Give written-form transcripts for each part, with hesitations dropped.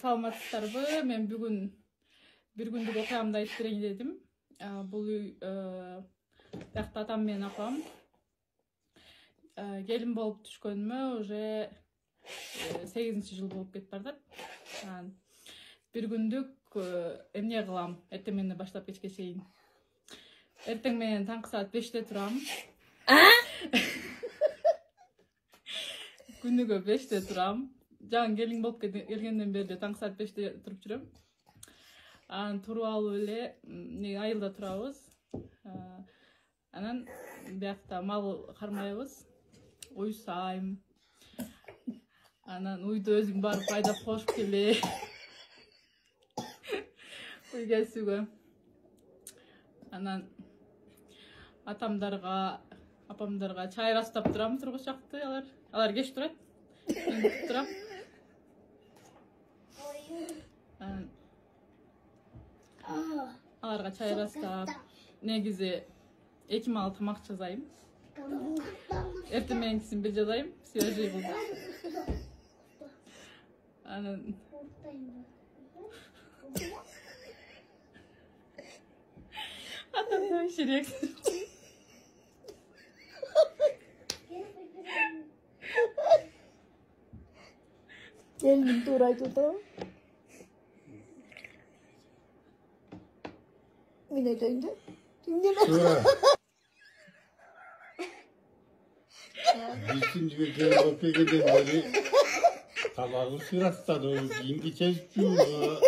Саламатсыздарбы? Мен бүгүн бир күндүк окуямды айтып берейин дедим. Бул биякта атам менен апам келин болуп түшкөнүмө уже 8-жыл болуп кетип баратат. Бир күндүк эмне кылам? Эртең менен баштап кечке чейин. Эртең менен таңкы саат 5-те турам. Күнүгө 5-те турам. Жаңы келин болуп келгенден бери таңкы саат 5-те туруп жүрөм. Туруп алып эле айылда турабыз. Анан биякта мал кармайбыз. Уй сайым. Анан уйду өзүм барып айдап кошуп келе. Уй кесүүгө. Анан атамдарга, апамдарга чай астап турам, тургучакты алар кеч турат. Мен күтүп турам. Аларга чай астап, негизи 2 мал тамак жасайм. Эртең мененкисин бир жасайм, свежий кылып. Анан атам ширек. Gelin duraydı da. Yine döndü. Üçüncü gelin kopya gidenleri tabağı sırastan o giyimli çeşitçiyor.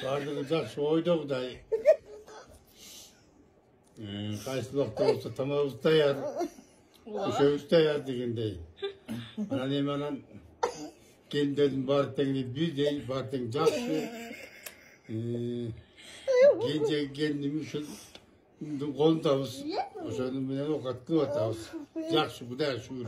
Vardı kızak soğuydu da. Kaç vakti olsa tamam usta yer. Uşa usta yer diginde. Anan hemen gelin dedim barıktan bir değil barıktan jakşı. Gence kendimi şu kolun tavus. O sözün beni o katkı var tavus. Jakşı bu der şu.